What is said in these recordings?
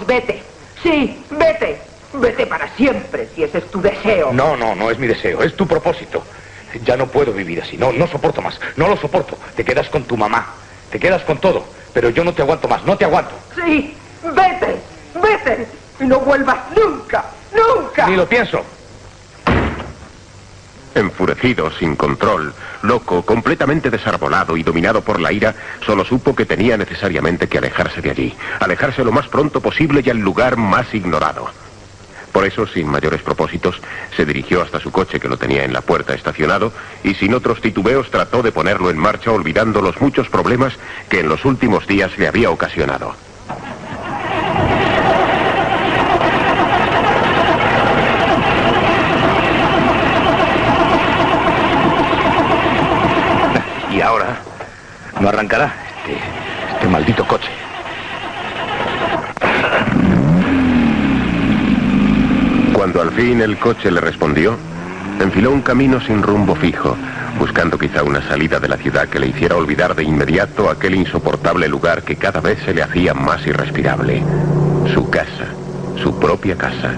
vete. Sí, vete. Vete para siempre, si ese es tu deseo. No, no es mi deseo, es tu propósito. Ya no puedo vivir así, no soporto más, no lo soporto. Te quedas con tu mamá, te quedas con todo, pero yo no te aguanto más, no te aguanto. Sí, vete, vete, y no vuelvas nunca, nunca. Ni lo pienso. Enfurecido, sin control, loco, completamente desarbolado y dominado por la ira, solo supo que tenía necesariamente que alejarse de allí. Alejarse lo más pronto posible y al lugar más ignorado. Por eso, sin mayores propósitos, se dirigió hasta su coche que lo tenía en la puerta estacionado y sin otros titubeos trató de ponerlo en marcha olvidando los muchos problemas que en los últimos días le había ocasionado. Y ahora no arrancará este maldito coche. Cuando al fin el coche le respondió, enfiló un camino sin rumbo fijo, buscando quizá una salida de la ciudad que le hiciera olvidar de inmediato aquel insoportable lugar que cada vez se le hacía más irrespirable. Su casa, su propia casa.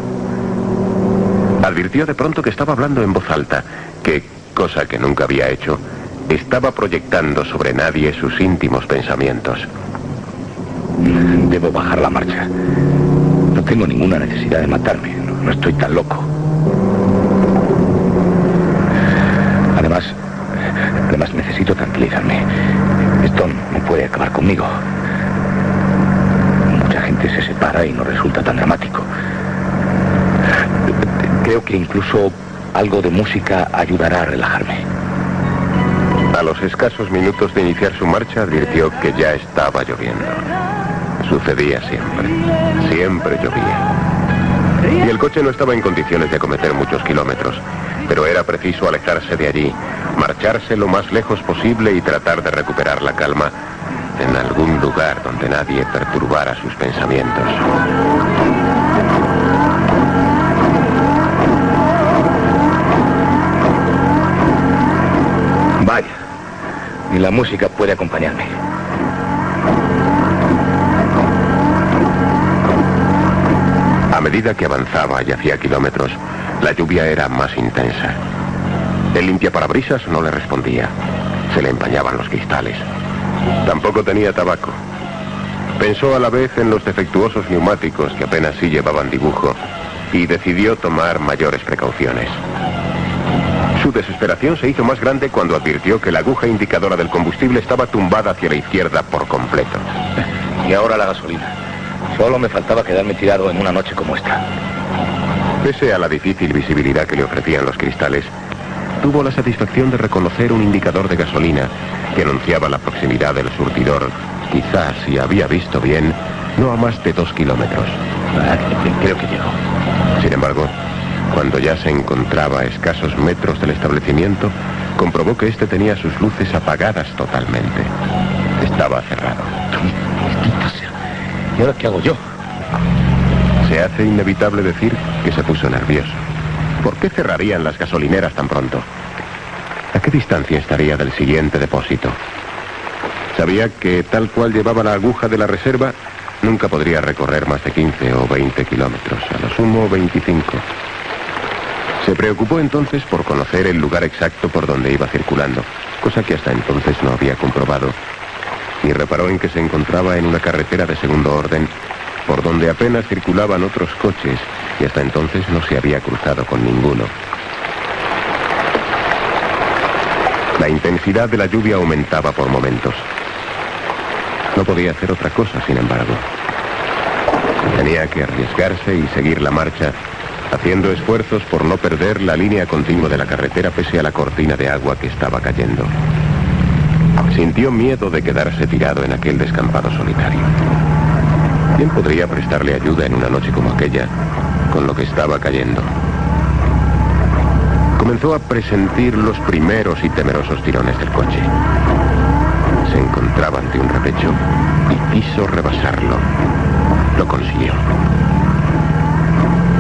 Advirtió de pronto que estaba hablando en voz alta, que, cosa que nunca había hecho, estaba proyectando sobre nadie sus íntimos pensamientos. Debo bajar la marcha. No tengo ninguna necesidad de matarme. No estoy tan loco. Además necesito tranquilizarme. Esto no puede acabar conmigo. Mucha gente se separa y no resulta tan dramático. Creo que incluso algo de música ayudará a relajarme. A los escasos minutos de iniciar su marcha advirtió que ya estaba lloviendo. Sucedía siempre. Siempre llovía. Y el coche no estaba en condiciones de acometer muchos kilómetros, pero era preciso alejarse de allí, marcharse lo más lejos posible y tratar de recuperar la calma en algún lugar donde nadie perturbara sus pensamientos. Vaya, ni la música puede acompañarme. A medida que avanzaba y hacía kilómetros, la lluvia era más intensa. El limpiaparabrisas no le respondía. Se le empañaban los cristales. Tampoco tenía tabaco. Pensó a la vez en los defectuosos neumáticos que apenas sí llevaban dibujo y decidió tomar mayores precauciones. Su desesperación se hizo más grande cuando advirtió que la aguja indicadora del combustible estaba tumbada hacia la izquierda por completo. Y ahora la gasolina. Solo me faltaba quedarme tirado en una noche como esta. Pese a la difícil visibilidad que le ofrecían los cristales, tuvo la satisfacción de reconocer un indicador de gasolina que anunciaba la proximidad del surtidor. Quizás, si había visto bien, no a más de 2 kilómetros. Creo que llegó. Sin embargo, cuando ya se encontraba a escasos metros del establecimiento, comprobó que este tenía sus luces apagadas totalmente. Estaba cerrado. ¿Y ahora qué hago yo? Se hace inevitable decir que se puso nervioso. ¿Por qué cerrarían las gasolineras tan pronto? ¿A qué distancia estaría del siguiente depósito? Sabía que tal cual llevaba la aguja de la reserva, nunca podría recorrer más de 15 o 20 kilómetros, a lo sumo 25. Se preocupó entonces por conocer el lugar exacto por donde iba circulando, cosa que hasta entonces no había comprobado. Y reparó en que se encontraba en una carretera de segundo orden, por donde apenas circulaban otros coches, y hasta entonces no se había cruzado con ninguno. La intensidad de la lluvia aumentaba por momentos. No podía hacer otra cosa, sin embargo. Tenía que arriesgarse y seguir la marcha, haciendo esfuerzos por no perder la línea continua de la carretera pese a la cortina de agua que estaba cayendo. Sintió miedo de quedarse tirado en aquel descampado solitario. ¿Quién podría prestarle ayuda en una noche como aquella, con lo que estaba cayendo? Comenzó a presentir los primeros y temerosos tirones del coche. Se encontraba ante un repecho y quiso rebasarlo. Lo consiguió.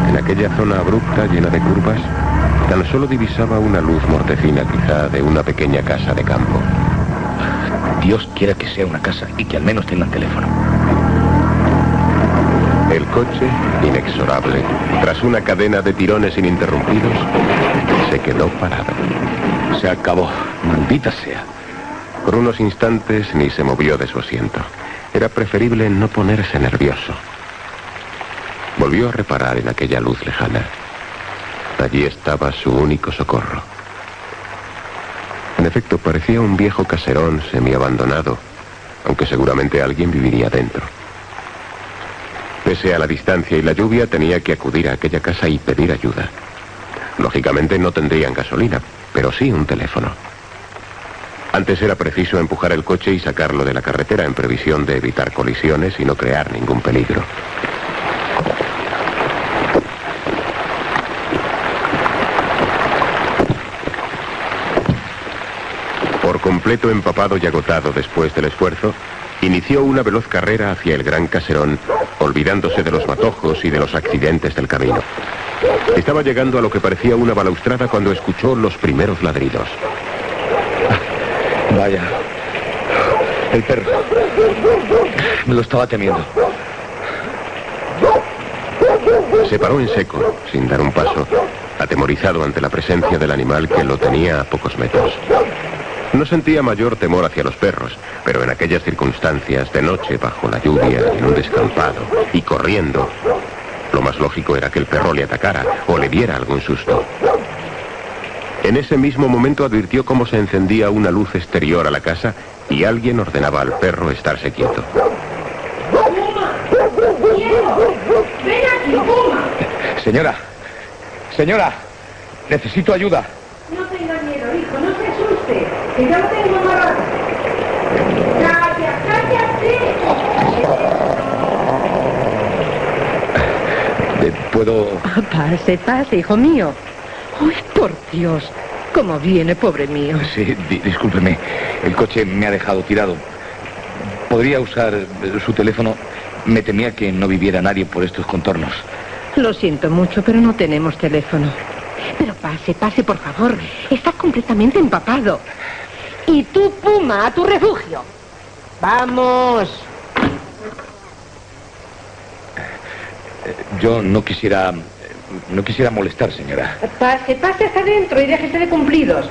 En aquella zona abrupta, llena de curvas, tan solo divisaba una luz mortecina, quizá de una pequeña casa de campo. Dios quiera que sea una casa y que al menos tengan teléfono. El coche, inexorable, tras una cadena de tirones ininterrumpidos, se quedó parado. Se acabó. Maldita sea. Por unos instantes ni se movió de su asiento. Era preferible no ponerse nervioso. Volvió a reparar en aquella luz lejana. Allí estaba su único socorro. En efecto, parecía un viejo caserón semiabandonado, aunque seguramente alguien viviría dentro. Pese a la distancia y la lluvia, tenía que acudir a aquella casa y pedir ayuda. Lógicamente no tendrían gasolina, pero sí un teléfono. Antes era preciso empujar el coche y sacarlo de la carretera en previsión de evitar colisiones y no crear ningún peligro. Por completo empapado y agotado después del esfuerzo, inició una veloz carrera hacia el gran caserón, olvidándose de los matojos y de los accidentes del camino. Estaba llegando a lo que parecía una balaustrada cuando escuchó los primeros ladridos. Vaya. El perro. Me lo estaba temiendo. Se paró en seco, sin dar un paso, atemorizado ante la presencia del animal que lo tenía a pocos metros. No sentía mayor temor hacia los perros, pero en aquellas circunstancias, de noche, bajo la lluvia, en un descampado, y corriendo, lo más lógico era que el perro le atacara o le diera algún susto. En ese mismo momento advirtió cómo se encendía una luz exterior a la casa y alguien ordenaba al perro estarse quieto. ¡Ven aquí, Puma! Señora, señora, necesito ayuda. No tenga miedo, hijo, no se asuste, que yo lo tengo amarrado. ¡Calla, cállate! ¿Puedo...? Pase, pase, hijo mío. ¡Uy, por Dios! ¿Cómo viene, pobre mío? Sí, discúlpeme. El coche me ha dejado tirado. ¿Podría usar su teléfono? Me temía que no viviera nadie por estos contornos. Lo siento mucho, pero no tenemos teléfono. Pero pase, pase, por favor. Está completamente empapado. Y tú, Puma, a tu refugio. ¡Vamos! Yo no quisiera molestar, señora. Pase, pase hasta adentro y déjese de cumplidos.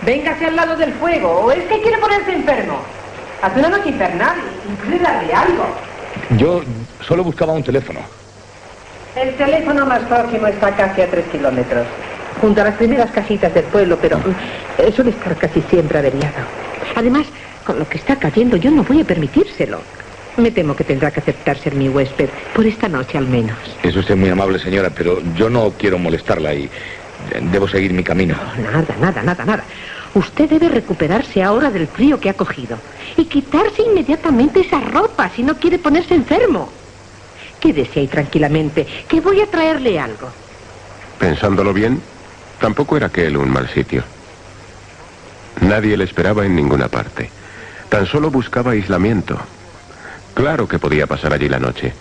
Véngase al lado del fuego. ¿O es que quiere ponerse enfermo? Hace una noche infernal y quiere darle algo. Yo solo buscaba un teléfono. El teléfono más próximo está casi a 3 kilómetros. Junto a las primeras casitas del pueblo, pero suele estar casi siempre averiado. Además, con lo que está cayendo, yo no voy a permitírselo. Me temo que tendrá que aceptar ser mi huésped, por esta noche al menos. Es usted muy amable, señora, pero yo no quiero molestarla y debo seguir mi camino. No, nada. Usted debe recuperarse ahora del frío que ha cogido y quitarse inmediatamente esa ropa si no quiere ponerse enfermo. Quédese ahí tranquilamente, que voy a traerle algo. Pensándolo bien, tampoco era aquel un mal sitio. Nadie le esperaba en ninguna parte. Tan solo buscaba aislamiento. Claro que podía pasar allí la noche,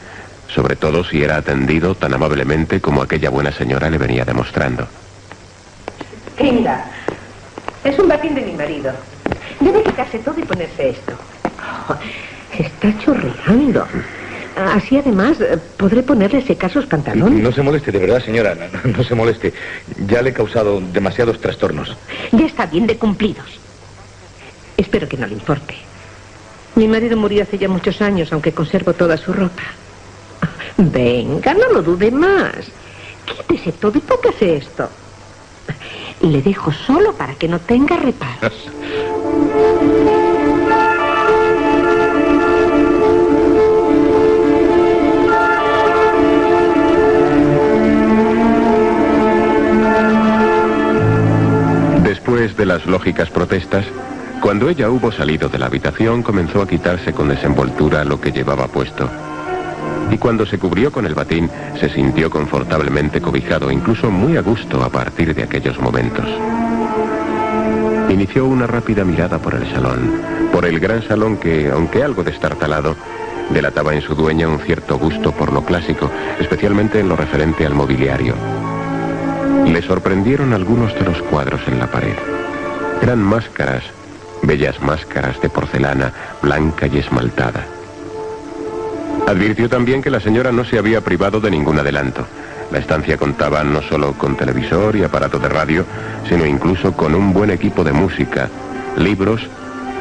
sobre todo si era atendido tan amablemente como aquella buena señora le venía demostrando. Venga, es un batín de mi marido. Debe quitarse todo y ponerse esto. Oh, está chorreando. Así además podré ponerle secar sus pantalones. No se moleste, de verdad, señora, no se moleste. Ya le he causado demasiados trastornos. Ya está bien de cumplidos. Espero que no le importe. Mi marido murió hace ya muchos años, aunque conservo toda su ropa. Venga, no lo dude más. Quítese todo y póngase esto. Le dejo solo para que no tenga reparos. Después de las lógicas protestas, cuando ella hubo salido de la habitación, comenzó a quitarse con desenvoltura lo que llevaba puesto. Y cuando se cubrió con el batín, se sintió confortablemente cobijado, incluso muy a gusto a partir de aquellos momentos. Inició una rápida mirada por el salón, por el gran salón que, aunque algo destartalado, delataba en su dueña un cierto gusto por lo clásico, especialmente en lo referente al mobiliario. Le sorprendieron algunos de los cuadros en la pared. Eran máscaras, bellas máscaras de porcelana, blanca y esmaltada. Advirtió también que la señora no se había privado de ningún adelanto. La estancia contaba no solo con televisor y aparato de radio, sino incluso con un buen equipo de música, libros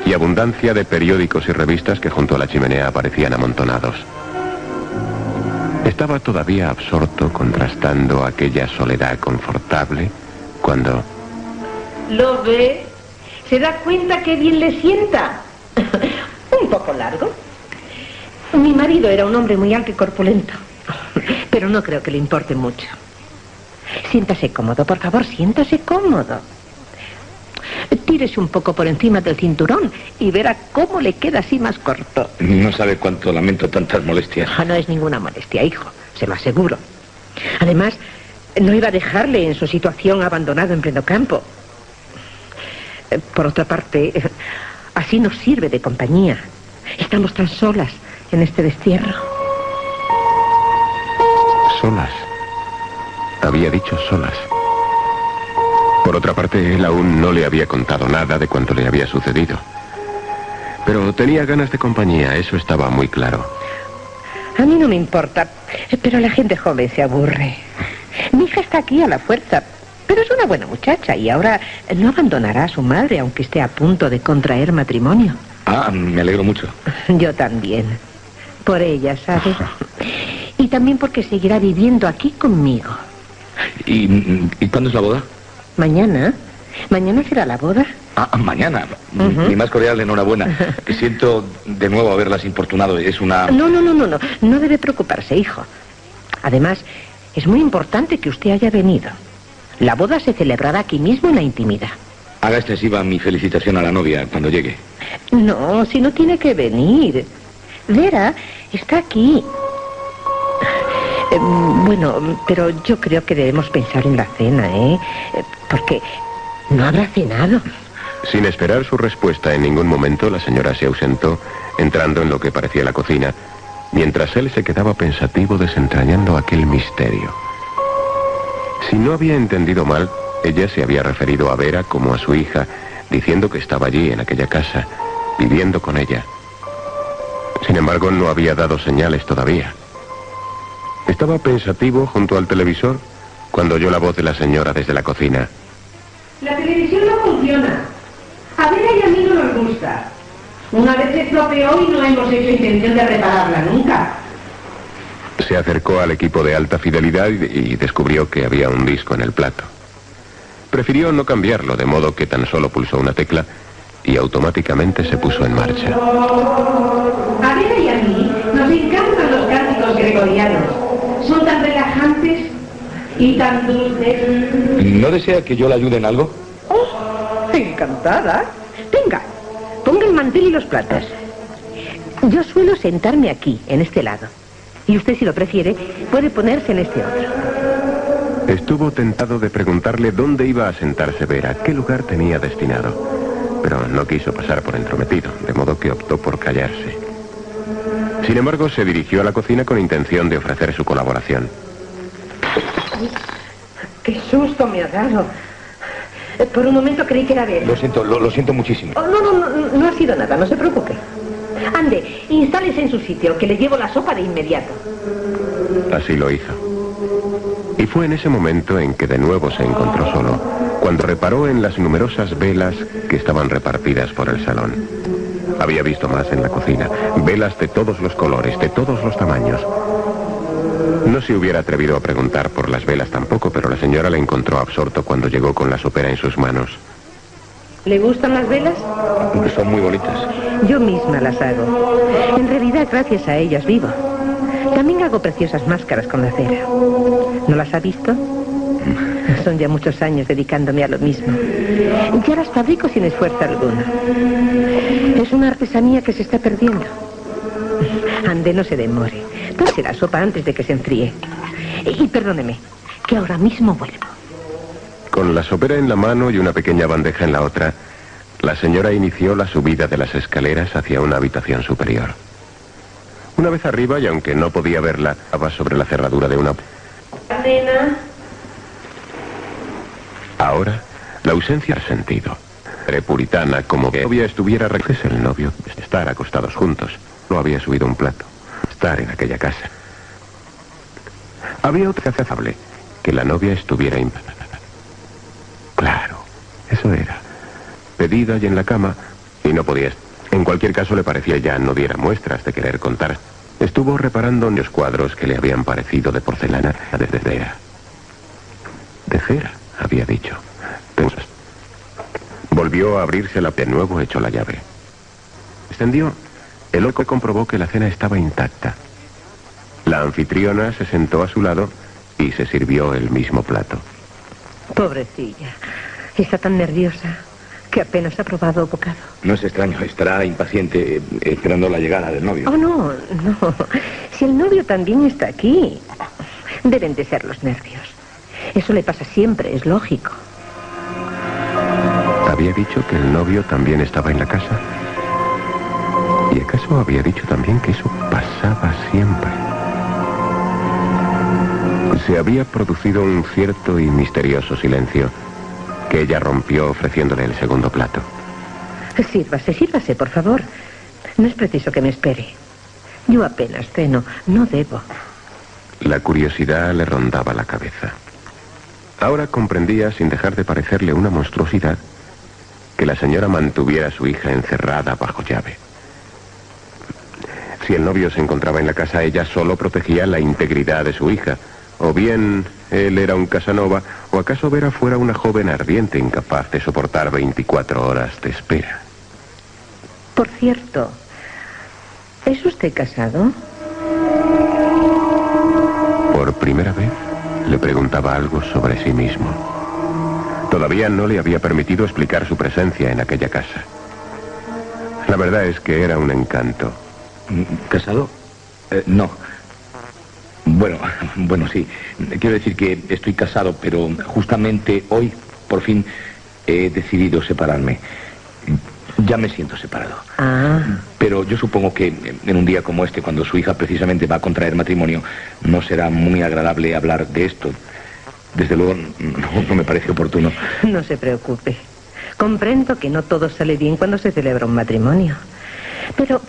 y abundancia de periódicos y revistas que junto a la chimenea aparecían amontonados. Estaba todavía absorto contrastando aquella soledad confortable cuando... ¿Lo ve? ¿Se da cuenta qué bien le sienta? Un poco largo. Mi marido era un hombre muy alto y corpulento, pero no creo que le importe mucho. Siéntase cómodo, por favor, siéntase cómodo. Tírese un poco por encima del cinturón y verá cómo le queda así más corto. No sabe cuánto lamento tantas molestias. No es ninguna molestia, hijo, se lo aseguro. Además, no iba a dejarle en su situación abandonado en pleno campo. Por otra parte, así nos sirve de compañía. Estamos tan solas en este destierro. Solas. Había dicho solas. Por otra parte, él aún no le había contado nada de cuanto le había sucedido. Pero tenía ganas de compañía, eso estaba muy claro. A mí no me importa, pero la gente joven se aburre. Mi hija está aquí a la fuerza, pero es una buena muchacha y ahora no abandonará a su madre, aunque esté a punto de contraer matrimonio. Ah, me alegro mucho. Yo también. Por ella, ¿sabes? Y también porque seguirá viviendo aquí conmigo. ¿Y cuándo es la boda? ¿Mañana? ¿Mañana será la boda? Ah, mañana. Mi más cordial enhorabuena. Siento de nuevo haberlas importunado. Es una... No. No debe preocuparse, hijo. Además, es muy importante que usted haya venido. La boda se celebrará aquí mismo en la intimidad. Haga extensiva mi felicitación a la novia cuando llegue. No, si no tiene que venir. Vera está aquí. Bueno, pero yo creo que debemos pensar en la cena, ¿eh? Porque no habrá cenado. Sin esperar su respuesta en ningún momento, la señora se ausentó, entrando en lo que parecía la cocina, mientras él se quedaba pensativo desentrañando aquel misterio. Si no había entendido mal, ella se había referido a Vera como a su hija, diciendo que estaba allí en aquella casa, viviendo con ella. Sin embargo, no había dado señales todavía. Estaba pensativo junto al televisor cuando oyó la voz de la señora desde la cocina. La televisión no funciona. A Vera y a mí no nos gusta. Una vez se estropeó y no hemos hecho intención de repararla nunca. Se acercó al equipo de alta fidelidad y descubrió que había un disco en el plato. Prefirió no cambiarlo, de modo que tan solo pulsó una tecla y automáticamente se puso en marcha. A Vera y a mí nos encantan los cánticos gregorianos. Son tan relajantes y tan dulces. ¿No desea que yo le ayude en algo? Oh, encantada. Venga, ponga el mantel y los platos. Yo suelo sentarme aquí, en este lado. Y usted, si lo prefiere, puede ponerse en este otro. Estuvo tentado de preguntarle dónde iba a sentarse Vera, qué lugar tenía destinado. Pero no quiso pasar por entrometido, de modo que optó por callarse. Sin embargo, se dirigió a la cocina con intención de ofrecer su colaboración. ¡Qué susto me ha dado! Por un momento creí que era Vera. Lo siento muchísimo. Oh, no ha sido nada, no se preocupe. Ande, instálese en su sitio, que le llevo la sopa de inmediato. Así lo hizo. Y fue en ese momento en que de nuevo se encontró solo, cuando reparó en las numerosas velas que estaban repartidas por el salón. Había visto más en la cocina, velas de todos los colores, de todos los tamaños. No se hubiera atrevido a preguntar por las velas tampoco, pero la señora le encontró absorto cuando llegó con la sopera en sus manos. ¿Le gustan las velas? Son muy bonitas. Yo misma las hago. En realidad, gracias a ellas vivo. También hago preciosas máscaras con la cera. ¿No las ha visto? Son ya muchos años dedicándome a lo mismo. Ya las fabrico sin esfuerzo alguno. Es una artesanía que se está perdiendo. Ande, no se demore. Tómese la sopa antes de que se enfríe. Y perdóneme, que ahora mismo vuelvo. Con la sopera en la mano y una pequeña bandeja en la otra, la señora inició la subida de las escaleras hacia una habitación superior. Una vez arriba, y aunque no podía verla, estaba sobre la cerradura de una... Nena. Ahora, la ausencia ha sentido. Puritana, como que novia estuviera... Es el novio, estar acostados juntos. No había subido un plato. estar en aquella casa. Había otra afable, que la novia estuviera Claro, eso era. Pedida y en la cama, y no podía. En cualquier caso, le parecía ya no diera muestras de querer contar. Estuvo reparando en los cuadros que le habían parecido de porcelana de cera. De cera, había dicho. Volvió a abrírsela de nuevo, echó la llave. Extendió. El loco comprobó que la cena estaba intacta. La anfitriona se sentó a su lado y se sirvió el mismo plato. Pobrecilla. Está tan nerviosa que apenas ha probado bocado. No es extraño, estará impaciente esperando la llegada del novio. Oh, no. Si el novio también está aquí, deben de ser los nervios. Eso le pasa siempre, es lógico. ¿Había dicho que el novio también estaba en la casa? ¿Y acaso había dicho también que eso pasaba siempre? Se había producido un cierto y misterioso silencio que ella rompió ofreciéndole el segundo plato. Sírvase, por favor. No es preciso que me espere. Yo apenas ceno, no debo. La curiosidad le rondaba la cabeza. Ahora comprendía, sin dejar de parecerle una monstruosidad, que la señora mantuviera a su hija encerrada bajo llave. Si el novio se encontraba en la casa, ella solo protegía la integridad de su hija. O bien él era un Casanova, o acaso Vera fuera una joven ardiente incapaz de soportar 24 horas de espera. Por cierto, ¿es usted casado? Por primera vez le preguntaba algo sobre sí mismo. Todavía no le había permitido explicar su presencia en aquella casa. La verdad es que era un encanto. ¿Casado? No. Bueno, sí. Quiero decir que estoy casado, pero justamente hoy, por fin, he decidido separarme. Ya me siento separado. Pero yo supongo que en un día como este, cuando su hija precisamente va a contraer matrimonio, no será muy agradable hablar de esto. Desde luego, no me parece oportuno. No se preocupe. Comprendo que no todo sale bien cuando se celebra un matrimonio. Pero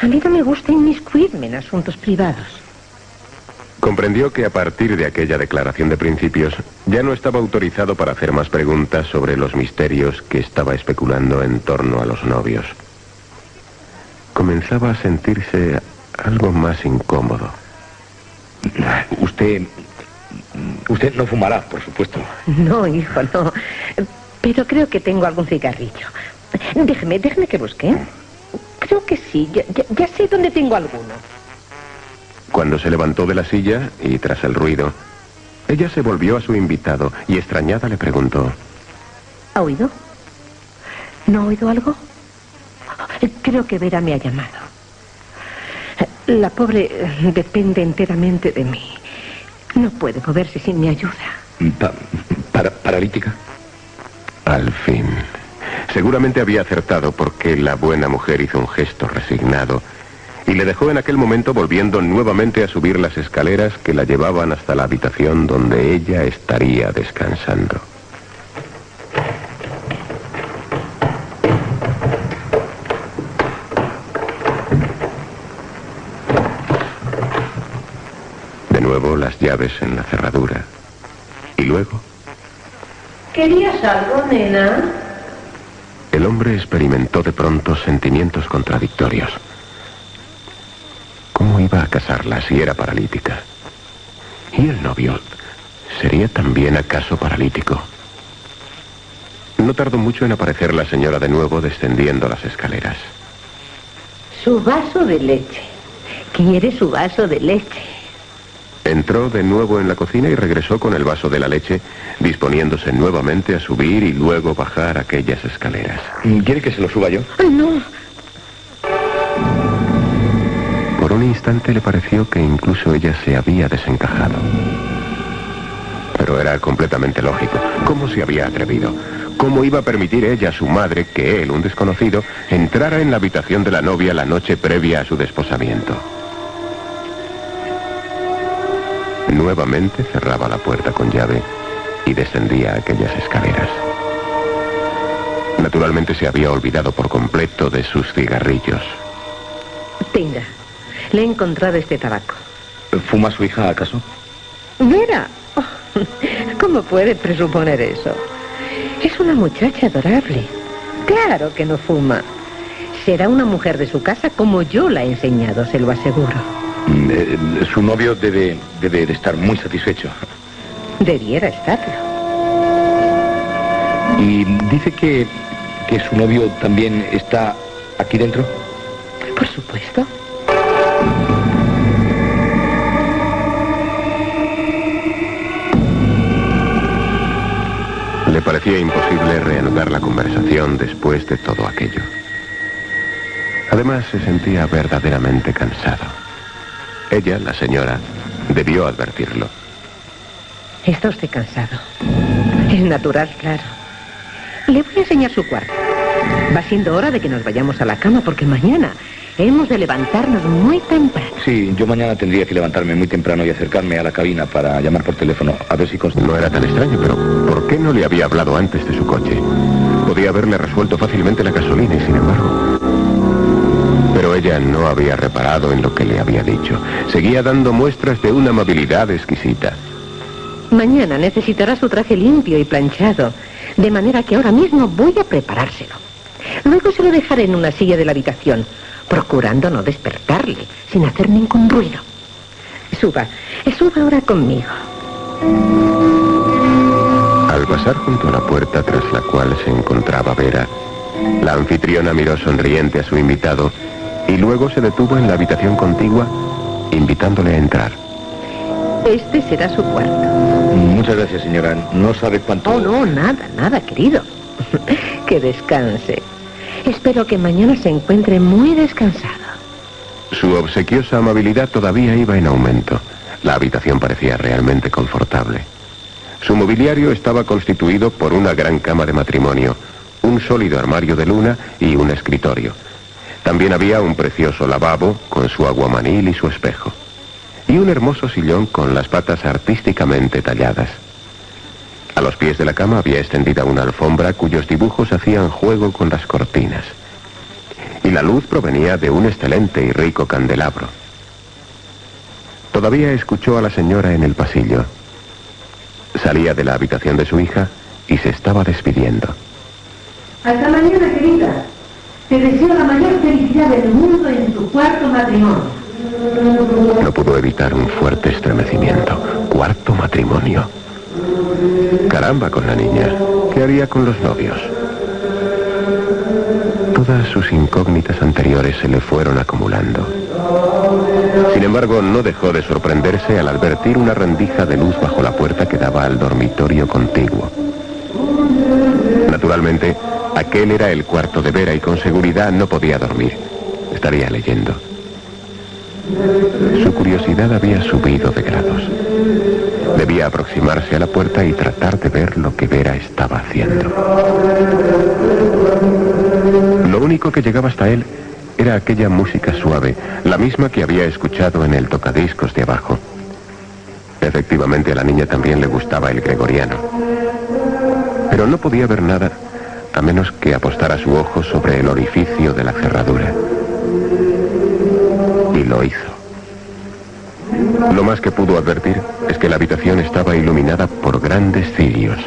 a mí no me gusta inmiscuirme en asuntos privados. Comprendió que a partir de aquella declaración de principios ya no estaba autorizado para hacer más preguntas sobre los misterios que estaba especulando en torno a los novios. Comenzaba a sentirse algo más incómodo. Usted no fumará, por supuesto. No, hijo, no. Pero creo que tengo algún cigarrillo. Déjeme que busque. Creo que sí, ya sé dónde tengo alguno. Cuando se levantó de la silla y tras el ruido, ella se volvió a su invitado y extrañada le preguntó: ¿Ha oído? ¿No ha oído algo? Creo que Vera me ha llamado. La pobre depende enteramente de mí. No puede moverse sin mi ayuda. ¿Paralítica? Al fin. Seguramente había acertado porque la buena mujer hizo un gesto resignado y le dejó en aquel momento volviendo nuevamente a subir las escaleras que la llevaban hasta la habitación donde ella estaría descansando. De nuevo las llaves en la cerradura. Y luego... ¿Querías algo, nena? El hombre experimentó de pronto sentimientos contradictorios. ¿Cómo iba a casarla si era paralítica? ¿Y el novio? ¿Sería también acaso paralítico? No tardó mucho en aparecer la señora de nuevo descendiendo las escaleras. Su vaso de leche. ¿Quiere su vaso de leche? Entró de nuevo en la cocina y regresó con el vaso de la leche, disponiéndose nuevamente a subir y luego bajar aquellas escaleras. ¿Quiere que se lo suba yo? No. Por un instante le pareció que incluso ella se había desencajado. Pero era completamente lógico. ¿Cómo se había atrevido? ¿Cómo iba a permitir ella, su madre, que él, un desconocido, entrara en la habitación de la novia la noche previa a su desposamiento? Nuevamente cerraba la puerta con llave y descendía aquellas escaleras. Naturalmente se había olvidado por completo de sus cigarrillos. Tenga. Le he encontrado este tabaco. ¿Fuma su hija, acaso? Vera, ¿cómo puede presuponer eso? Es una muchacha adorable. Claro que no fuma. Será una mujer de su casa como yo la he enseñado, se lo aseguro. Su novio debe de estar muy satisfecho. Debiera estarlo. ¿Y dice que su novio también está aquí dentro? Por supuesto. Le parecía imposible reanudar la conversación después de todo aquello. Además, se sentía verdaderamente cansado. Ella, la señora, debió advertirlo. Está usted cansado. Es natural, claro. Le voy a enseñar su cuarto. Va siendo hora de que nos vayamos a la cama porque mañana hemos de levantarnos muy temprano. Sí, yo mañana tendría que levantarme muy temprano y acercarme a la cabina para llamar por teléfono, a ver si No era tan extraño, pero ¿por qué no le había hablado antes de su coche? Podía haberle resuelto fácilmente la gasolina y sin embargo... Pero ella no había reparado en lo que le había dicho. Seguía dando muestras de una amabilidad exquisita. Mañana necesitará su traje limpio y planchado, de manera que ahora mismo voy a preparárselo. Luego se lo dejaré en una silla de la habitación, procurando no despertarle, sin hacer ningún ruido. Suba ahora conmigo. Al pasar junto a la puerta tras la cual se encontraba Vera, la anfitriona miró sonriente a su invitado y luego se detuvo en la habitación contigua, invitándole a entrar. Este será su cuarto. Muchas gracias, señora. No sabe cuánto... Oh, no, nada, querido. Que descanse. Espero que mañana se encuentre muy descansado. Su obsequiosa amabilidad todavía iba en aumento. La habitación parecía realmente confortable. Su mobiliario estaba constituido por una gran cama de matrimonio, un sólido armario de luna y un escritorio. También había un precioso lavabo con su aguamanil y su espejo. Y un hermoso sillón con las patas artísticamente talladas. A los pies de la cama había extendida una alfombra cuyos dibujos hacían juego con las cortinas. Y la luz provenía de un excelente y rico candelabro. Todavía escuchó a la señora en el pasillo. Salía de la habitación de su hija y se estaba despidiendo. Hasta mañana, querida. Te deseo la mayor felicidad del mundo en tu cuarto matrimonio. No pudo evitar un fuerte estremecimiento. Cuarto matrimonio. Caramba con la niña. ¿Qué haría con los novios? Todas sus incógnitas anteriores se le fueron acumulando. Sin embargo, no dejó de sorprenderse al advertir una rendija de luz bajo la puerta que daba al dormitorio contiguo. Naturalmente, aquel era el cuarto de Vera y con seguridad no podía dormir. Estaría leyendo. Su curiosidad había subido de grados. Debía aproximarse a la puerta y tratar de ver lo que Vera estaba haciendo. Lo único que llegaba hasta él era aquella música suave, la misma que había escuchado en el tocadiscos de abajo. Efectivamente, a la niña también le gustaba el gregoriano. Pero no podía ver nada a menos que apostara su ojo sobre el orificio de la cerradura. Y lo hizo. Lo más que pudo advertir es que la habitación estaba iluminada por grandes cirios.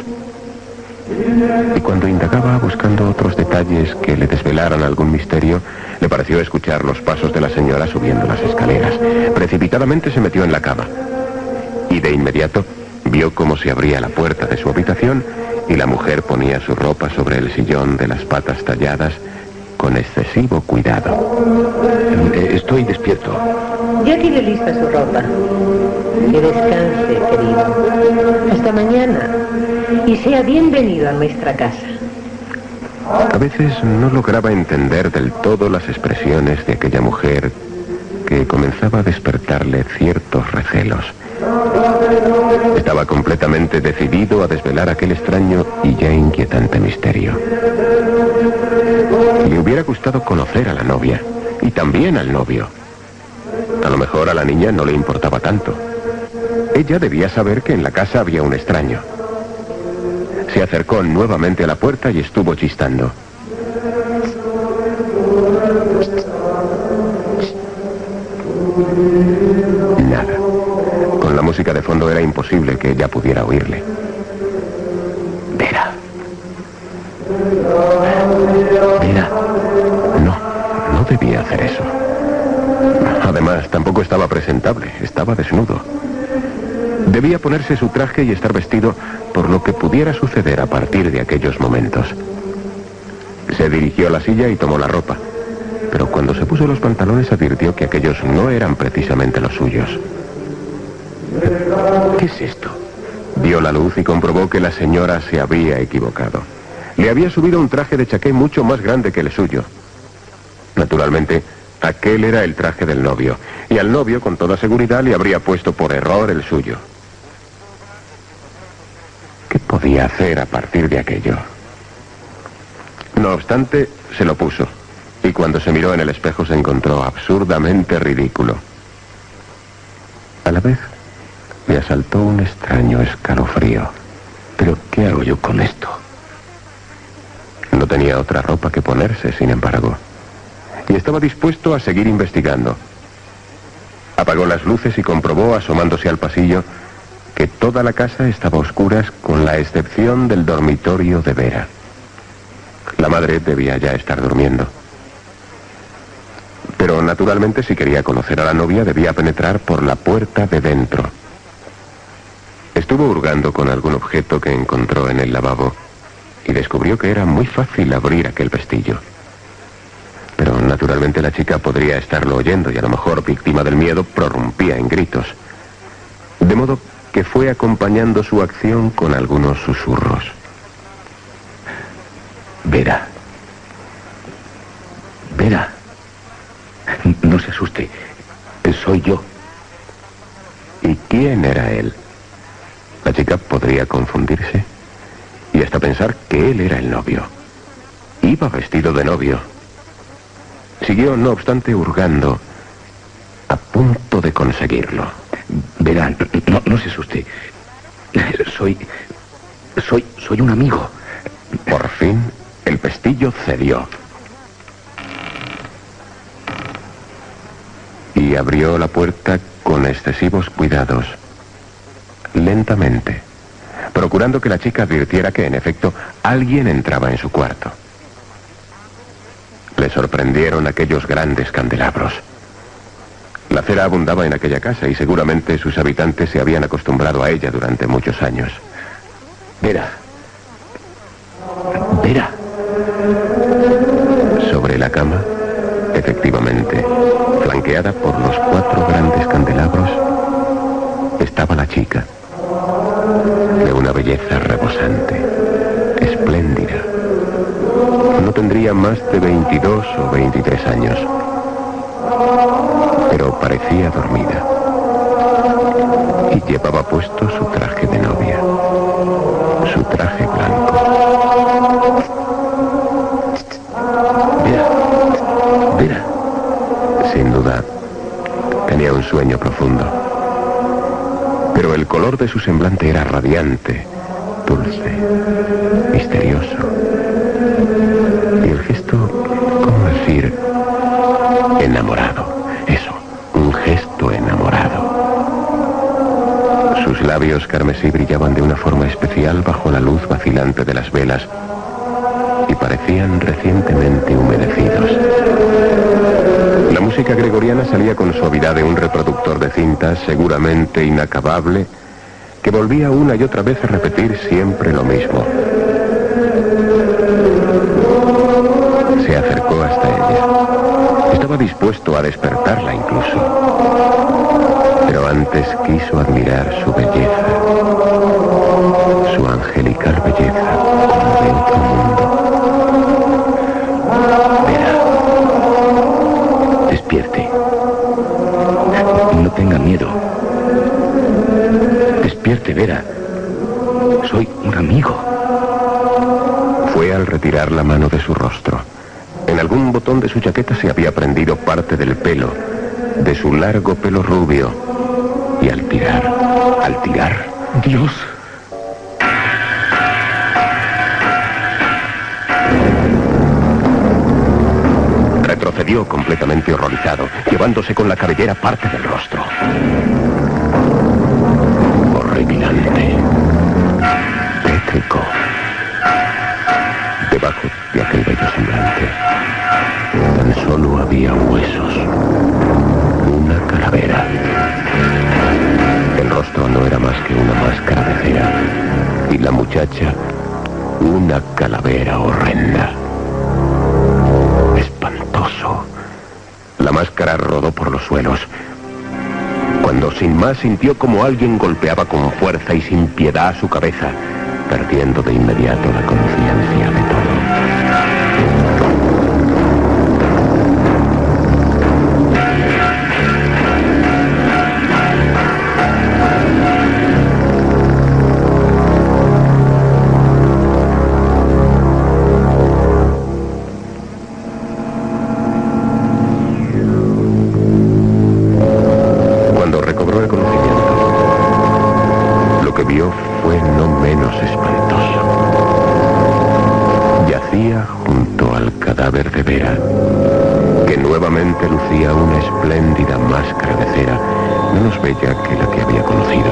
Y cuando indagaba buscando otros detalles que le desvelaran algún misterio, le pareció escuchar los pasos de la señora subiendo las escaleras. Precipitadamente se metió en la cama. Y de inmediato vio cómo se abría la puerta de su habitación y la mujer ponía su ropa sobre el sillón de las patas talladas con excesivo cuidado. Estoy despierto. Ya tiene lista su ropa. Que descanse, querido. Hasta mañana. Y sea bienvenido a nuestra casa. A veces no lograba entender del todo las expresiones de aquella mujer que comenzaba a despertarle ciertos recelos. Estaba completamente decidido a desvelar aquel extraño y ya inquietante misterio. Le hubiera gustado conocer a la novia y también al novio. A lo mejor a la niña no le importaba tanto. Ella debía saber que en la casa había un extraño. Se acercó nuevamente a la puerta y estuvo chistando. Nada. Con la música de fondo era imposible que ella pudiera oírle. Vera. Vera. No debía hacer eso. Además, tampoco estaba presentable, estaba desnudo. Debía ponerse su traje y estar vestido por lo que pudiera suceder a partir de aquellos momentos. Se dirigió a la silla y tomó la ropa. Pero cuando se puso los pantalones advirtió que aquellos no eran precisamente los suyos. ¿Qué es esto? Vio la luz y comprobó que la señora se había equivocado. Le había subido un traje de chaqué mucho más grande que el suyo. Naturalmente, aquel era el traje del novio, y al novio, con toda seguridad, le habría puesto por error el suyo. ¿Qué podía hacer a partir de aquello? No obstante, se lo puso, y cuando se miró en el espejo se encontró absurdamente ridículo. A la vez, le asaltó un extraño escalofrío. ¿Pero qué hago yo con esto? No tenía otra ropa que ponerse, sin embargo, y estaba dispuesto a seguir investigando. Apagó las luces y comprobó, asomándose al pasillo, que toda la casa estaba a oscuras con la excepción del dormitorio de Vera. La madre debía ya estar durmiendo. Pero naturalmente, si quería conocer a la novia, debía penetrar por la puerta de dentro. Estuvo hurgando con algún objeto que encontró en el lavabo y descubrió que era muy fácil abrir aquel pestillo. Pero naturalmente la chica podría estarlo oyendo y a lo mejor, víctima del miedo, prorrumpía en gritos. De modo que fue acompañando su acción con algunos susurros. Vera. Vera. No se asuste. Soy yo. ¿Y quién era él? La chica podría confundirse y hasta pensar que él era el novio. Iba vestido de novio. Siguió, no obstante, hurgando, a punto de conseguirlo. Vera, no se asuste. Soy un amigo. Por fin, el pestillo cedió. Y abrió la puerta con excesivos cuidados, lentamente, procurando que la chica advirtiera que, en efecto, alguien entraba en su cuarto. Le sorprendieron aquellos grandes candelabros. La cera abundaba en aquella casa y seguramente sus habitantes se habían acostumbrado a ella durante muchos años. Vera. Vera. Sobre la cama, efectivamente, flanqueada por los 4 grandes candelabros, estaba la chica, de una belleza rebosante, espléndida. No tendría más de 22 o 23 años, pero parecía dormida. Y llevaba puesto su traje de novia, su traje blanco. Vera. Sin duda, tenía un sueño profundo. Pero el color de su semblante era radiante, dulce, misterioso. Y el gesto, ¿cómo decir? Enamorado. Eso, un gesto enamorado. Sus labios carmesí brillaban de una forma especial bajo la luz vacilante de las velas y parecían recientemente humedecidos. La música gregoriana salía con suavidad de un reproductor de cintas seguramente inacabable que volvía una y otra vez a repetir siempre lo mismo. Se acercó hasta ella. Estaba dispuesto a despertarla incluso. Pero antes quiso admirar su belleza, su angelical belleza, como de otro mundo. Despierte. No tenga miedo. Despierte, Vera. Soy un amigo. Fue al retirar la mano de su rostro. En algún botón de su chaqueta se había prendido parte del pelo, de su largo pelo rubio. Y al tirar... Dios. Retrocedió volvió completamente horrorizado, llevándose con la cabellera parte del rostro. Horripilante. Tétrico. Debajo de aquel bello semblante, tan solo había huesos. Una calavera. El rostro no era más que una máscara de cera. Y la muchacha, una calavera horrenda. Espantoso. La máscara rodó por los suelos, cuando sin más sintió como alguien golpeaba con fuerza y sin piedad su cabeza, perdiendo de inmediato la conciencia de todo. Cuando recobró el conocimiento, lo que vio fue no menos espantoso. Yacía junto al cadáver de Vera, que nuevamente lucía una espléndida máscara de cera, menos bella que la que había conocido,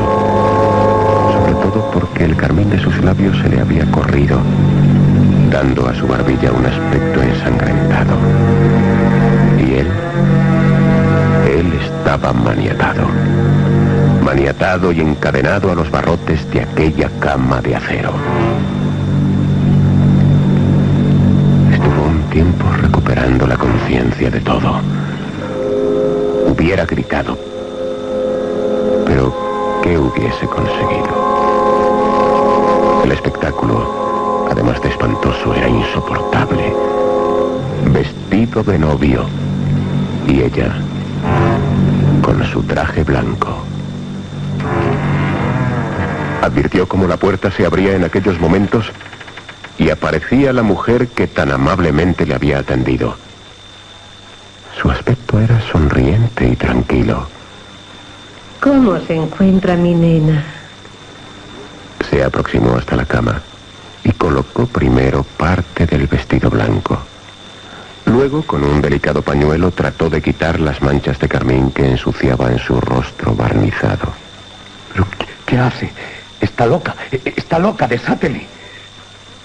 sobre todo porque el carmín de sus labios se le había corrido, dando a su barbilla un aspecto ensangrentado. Y él estaba maniatado y encadenado a los barrotes de aquella cama de acero. Estuvo un tiempo recuperando la conciencia de todo. Hubiera gritado, pero ¿qué hubiese conseguido? El espectáculo, además de espantoso, era insoportable. Vestido de novio, y ella con su traje blanco. Advirtió cómo la puerta se abría en aquellos momentos y aparecía la mujer que tan amablemente le había atendido. Su aspecto era sonriente y tranquilo. ¿Cómo se encuentra mi nena? Se aproximó hasta la cama y colocó primero parte del vestido blanco. Luego, con un delicado pañuelo, trató de quitar las manchas de carmín que ensuciaban su rostro barnizado. ¿Pero qué hace? Está loca, desáteme.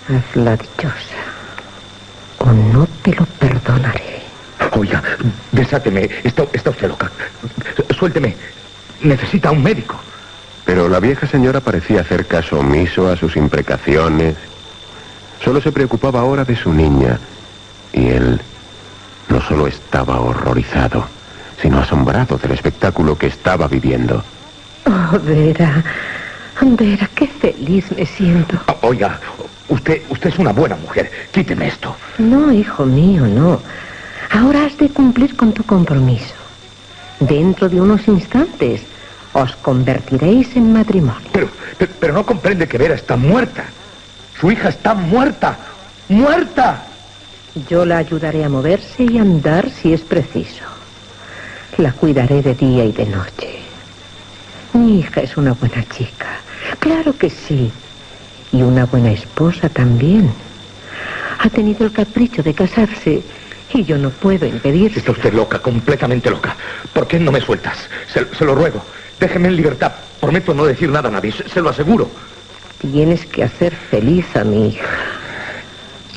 Hazla dichosa, o no te lo perdonaré. Oiga, desáteme, está usted loca. Suélteme, necesita un médico. Pero la vieja señora parecía hacer caso omiso a sus imprecaciones. Solo se preocupaba ahora de su niña, y él no solo estaba horrorizado, sino asombrado del espectáculo que estaba viviendo. Oh, Vera, qué feliz me siento. Oiga, usted es una buena mujer. Quíteme esto. No, hijo mío, no. Ahora has de cumplir con tu compromiso. Dentro de unos instantes os convertiréis en matrimonio. Pero no comprende que Vera está muerta. Su hija está muerta. ¡Muerta! Yo la ayudaré a moverse y andar si es preciso. La cuidaré de día y de noche. Mi hija es una buena chica. Claro que sí. Y una buena esposa también. Ha tenido el capricho de casarse y yo no puedo impedirlo. Está usted loca, completamente loca. ¿Por qué no me sueltas? Se lo ruego. Déjeme en libertad. Prometo no decir nada a nadie. Se lo aseguro. Tienes que hacer feliz a mi hija.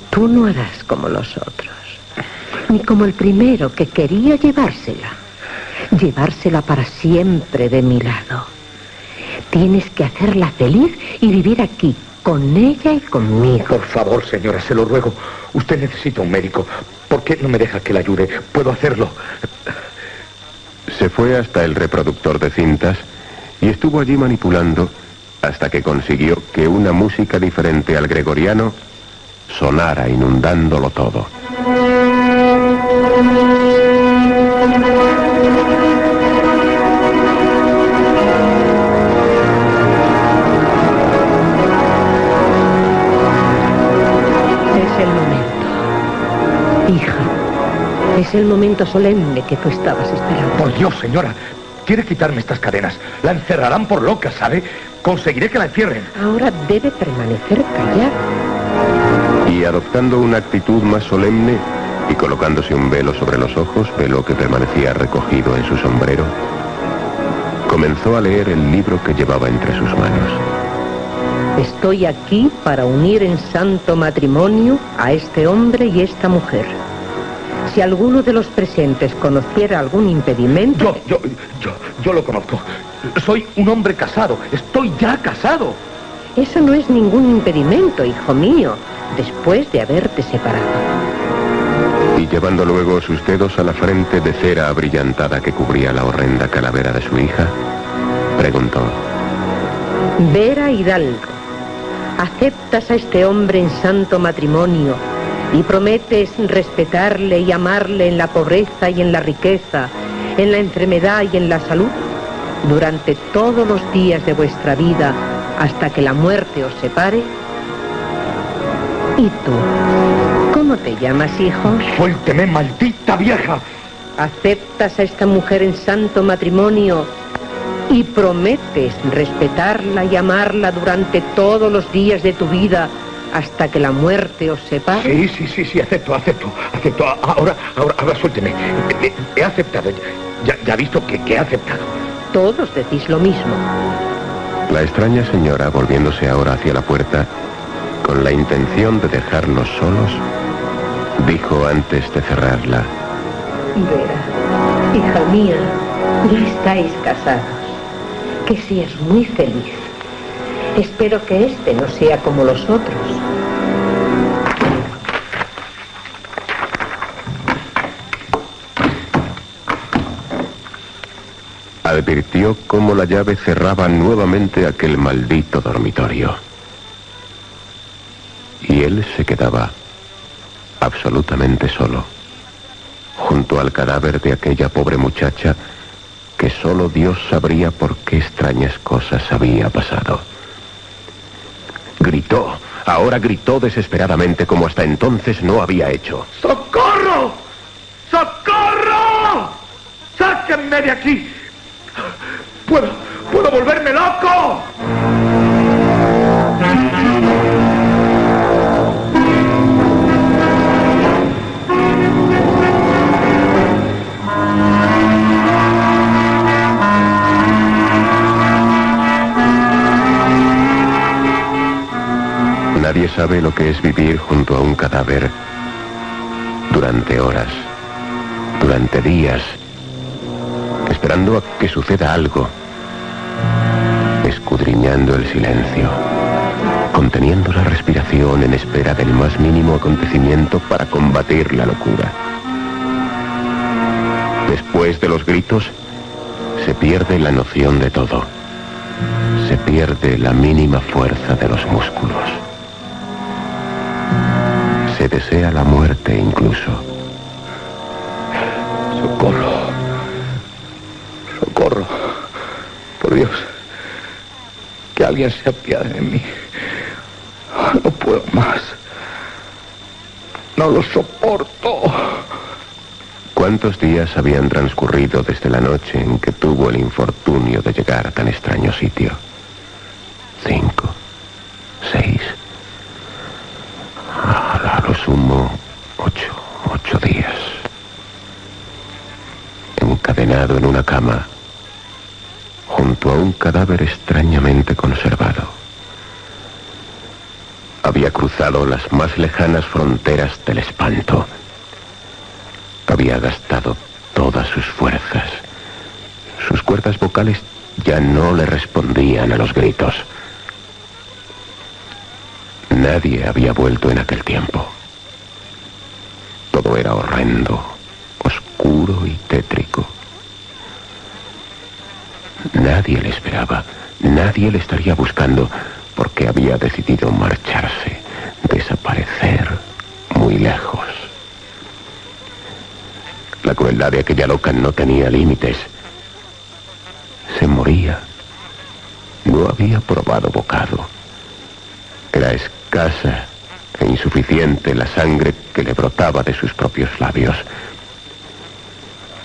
Tú no harás como los otros, ni como el primero que quería llevársela para siempre de mi lado. Tienes que hacerla feliz y vivir aquí, con ella y conmigo. Por favor, señora, se lo ruego. Usted necesita un médico. ¿Por qué no me deja que la ayude? Puedo hacerlo. Se fue hasta el reproductor de cintas y estuvo allí manipulando hasta que consiguió que una música diferente al gregoriano sonara inundándolo todo. Es el momento. Hija, es el momento solemne que tú estabas esperando. Por Dios, señora, quiere quitarme estas cadenas. La encerrarán por loca, ¿sabe? Conseguiré que la encierren. Ahora debe permanecer callada. Y adoptando una actitud más solemne, y colocándose un velo sobre los ojos, velo que permanecía recogido en su sombrero, comenzó a leer el libro que llevaba entre sus manos. Estoy aquí para unir en santo matrimonio a este hombre y esta mujer. Si alguno de los presentes conociera algún impedimento... Yo lo conozco. Soy un hombre casado. Estoy ya casado. Eso no es ningún impedimento, hijo mío, después de haberte separado. Y llevando luego sus dedos a la frente de cera abrillantada que cubría la horrenda calavera de su hija, preguntó: Vera Hidalgo, ¿aceptas a este hombre en santo matrimonio y prometes respetarle y amarle en la pobreza y en la riqueza, en la enfermedad y en la salud, durante todos los días de vuestra vida, hasta que la muerte os separe? ¿Y tú? ¿Cómo te llamas, hijo? ¡Suélteme, maldita vieja! ¿Aceptas a esta mujer en santo matrimonio y prometes respetarla y amarla durante todos los días de tu vida hasta que la muerte os separe? Sí, acepto. Ahora suélteme. He aceptado. Ya he visto que he aceptado. Todos decís lo mismo. La extraña señora, volviéndose ahora hacia la puerta, con la intención de dejarlos solos, dijo antes de cerrarla: Vera, hija mía, ya estáis casados. Que seas muy feliz. Espero que este no sea como los otros. Advirtió cómo la llave cerraba nuevamente aquel maldito dormitorio. Y él se quedaba absolutamente solo, junto al cadáver de aquella pobre muchacha que solo Dios sabría por qué extrañas cosas había pasado. Gritó, ahora gritó desesperadamente como hasta entonces no había hecho. ¡Socorro! ¡Socorro! ¡Sáquenme de aquí! ¡Puedo volverme loco! Nadie sabe lo que es vivir junto a un cadáver durante horas, durante días, esperando a que suceda algo, escudriñando el silencio, conteniendo la respiración en espera del más mínimo acontecimiento para combatir la locura. Después de los gritos, se pierde la noción de todo. Se pierde la mínima fuerza de los músculos. Se desea la muerte incluso. ¡Socorro! ¡Socorro! Por Dios, que alguien se apiade de mí. No puedo más. No lo soporto. ¿Cuántos días habían transcurrido desde la noche en que tuvo el infortunio de llegar a tan extraño sitio? 5, 6, a lo sumo 8 días. Encadenado en una cama, junto a un cadáver extrañamente conservado. Había cruzado las más lejanas fronteras del espanto. Había gastado todas sus fuerzas. Sus cuerdas vocales ya no le respondían a los gritos. Nadie había vuelto en aquel tiempo. Todo era horrendo, oscuro y tétrico. Nadie le esperaba, nadie le estaría buscando, porque había decidido marcharse, desaparecer muy lejos. La crueldad de aquella loca no tenía límites. Se moría. No había probado bocado. Era escasa e insuficiente la sangre que le brotaba de sus propios labios.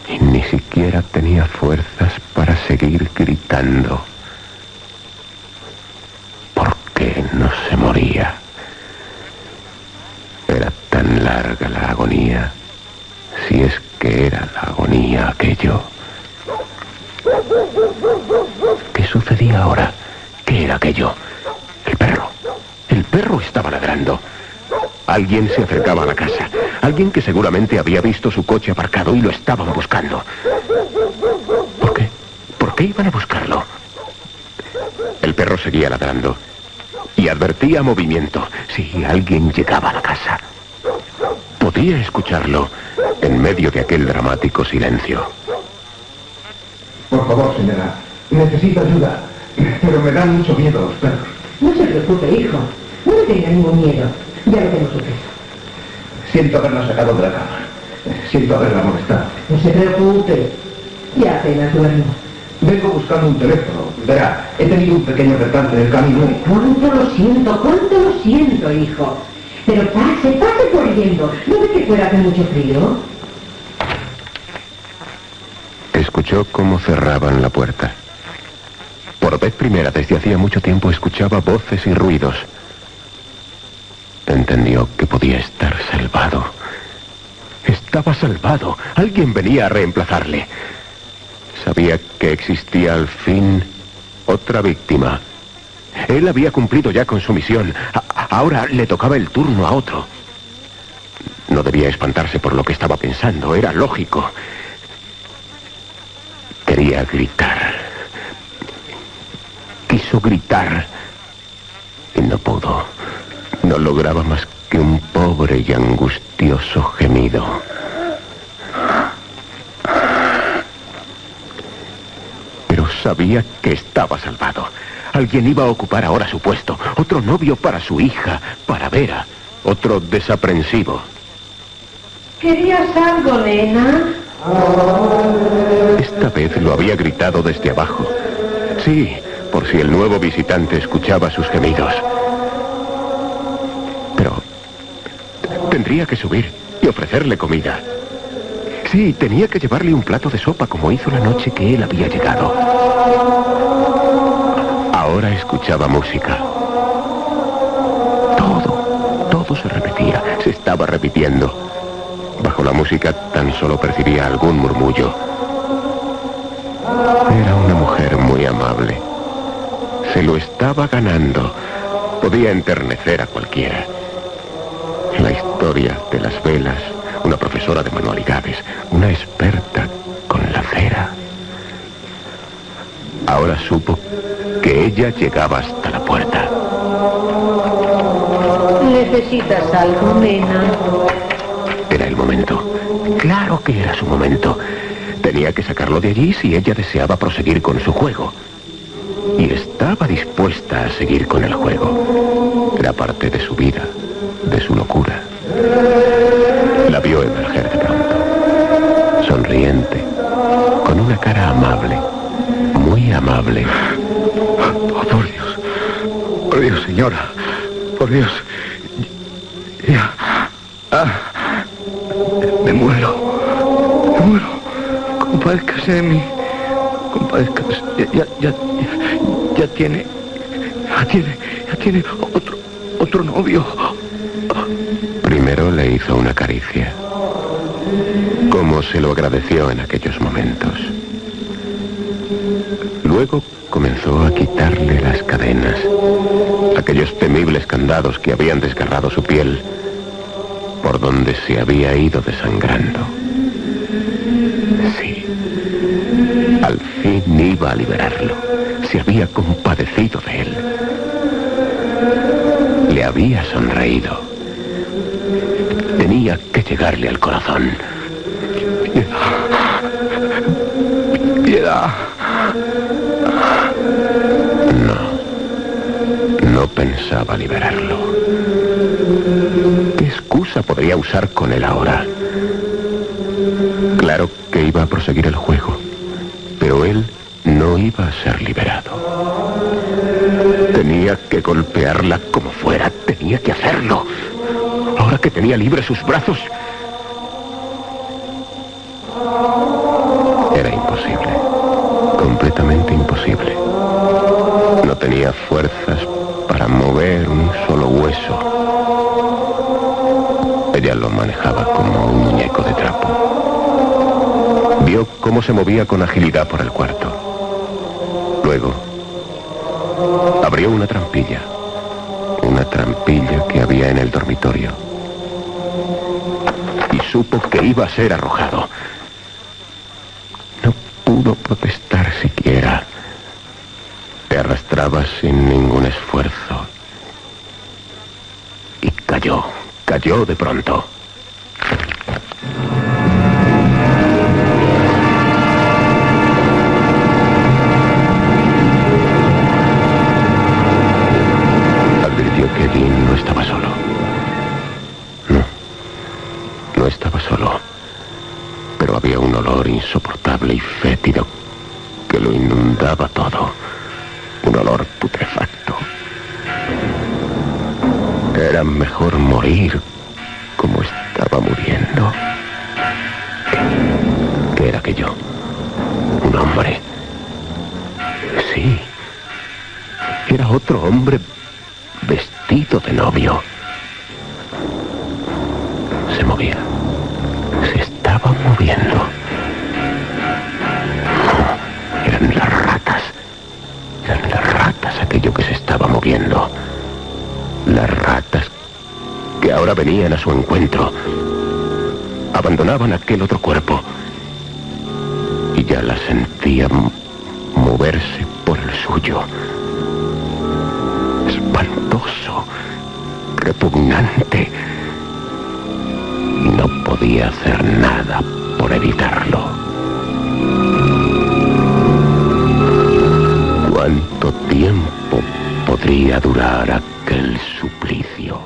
Y ni siquiera tenía fuerzas para seguir gritando. ¿Por qué no se moría? Era tan larga la agonía Si es que era la agonía aquello. ¿Qué sucedía ahora? ¿Qué era aquello? El perro. El perro estaba ladrando. Alguien se acercaba a la casa. Alguien que seguramente había visto su coche aparcado y lo estaban buscando. ¿Por qué? ¿Por qué iban a buscarlo? El perro seguía ladrando y advertía movimiento. Si alguien llegaba a la casa. Podía escucharlo en medio de aquel dramático silencio. Por favor, señora, necesito ayuda, pero me dan mucho miedo los perros. No se preocupe, hijo. No le tenga ningún miedo. Ya lo tengo sujeto. Siento haberla sacado de la cama. Siento haberla molestado. No se preocupe. Ya apenas duermo. Vengo buscando un teléfono. Verá, he tenido un pequeño percance en el camino y... Cuánto lo siento, hijo. Pero pase corriendo. ¿No ve que fuera hace mucho frío? Escuchó cómo cerraban la puerta. Por vez primera desde hacía mucho tiempo escuchaba voces y ruidos. Entendió que podía estar salvado. Estaba salvado. Alguien venía a reemplazarle. Sabía que existía al fin otra víctima. Él había cumplido ya con su misión. Ahora le tocaba el turno a otro. No debía espantarse por lo que estaba pensando. Era lógico. Quería gritar. Quiso gritar. Y no pudo. No lograba más que un pobre y angustioso gemido. Pero sabía que estaba salvado. Alguien iba a ocupar ahora su puesto. Otro novio para su hija, para Vera. Otro desaprensivo. ¿Querías algo, nena? Esta vez lo había gritado desde abajo. Sí, por si el nuevo visitante escuchaba sus gemidos. Pero tendría que subir y ofrecerle comida. Sí, tenía que llevarle un plato de sopa como hizo la noche que él había llegado. Ahora escuchaba música. Todo se repetía, se estaba repitiendo. Bajo la música tan solo percibía algún murmullo. Era una mujer muy amable. Se lo estaba ganando. Podía enternecer a cualquiera. La historia de las velas, una profesora de manualidades, una experta con la cera. Ahora supo que ella llegaba hasta la puerta. ¿Necesitas algo, nena? Era el momento. Claro que era su momento. Tenía que sacarlo de allí si ella deseaba proseguir con su juego. Y estaba dispuesta a seguir con el juego. Era parte de su vida, de su locura. La vio emerger de pronto, sonriente, con una cara amable, muy amable. Oh, por Dios, señora, por Dios. Ya. Me muero. Compadézcase de mí. Compadézcase. Ya tiene otro novio. Primero le hizo una caricia. Cómo se lo agradeció en aquellos momentos. Luego comenzó a quitarle las cadenas, aquellos temibles candados que habían desgarrado su piel, por donde se había ido desangrando. Sí, al fin iba a liberarlo. Se había compadecido de él. Le había sonreído. Tenía que llegarle al corazón. Piedad. No pensaba liberarlo. ¿Qué excusa podría usar con él ahora? Claro que iba a proseguir el juego, pero él no iba a ser liberado. Tenía que golpearla como fuera, tenía que hacerlo. Ahora que tenía libres sus brazos. Era imposible, completamente imposible. No tenía fuerzas para mover un solo hueso. Ella lo manejaba como un muñeco de trapo. Vio cómo se movía con agilidad por el cuarto. Luego, abrió una trampilla que había en el dormitorio. Y supo que iba a ser arrojado. No pudo protestar siquiera. Se arrastraba sin ningún esfuerzo. Y cayó de pronto. Advirtió que Dean no estaba solo. No estaba solo. Pero había un olor insoportable y fétido que lo inundaba todo. Un olor putrefacto. Era mejor morir como estaba muriendo. ¿Qué era aquello? Un hombre. Sí. Era otro hombre vestido de novio. Se movía. Se estaba moviendo. Eran las ratas. Eran las ratas aquello que se estaba moviendo. Las ratas que ahora venían a su encuentro. Abandonaban aquel otro cuerpo. Y ya las sentía moverse por el suyo. Espantoso. Repugnante. Y no podía hacer nada por evitarlo. ¿Cuánto tiempo podría durar aquel suplicio?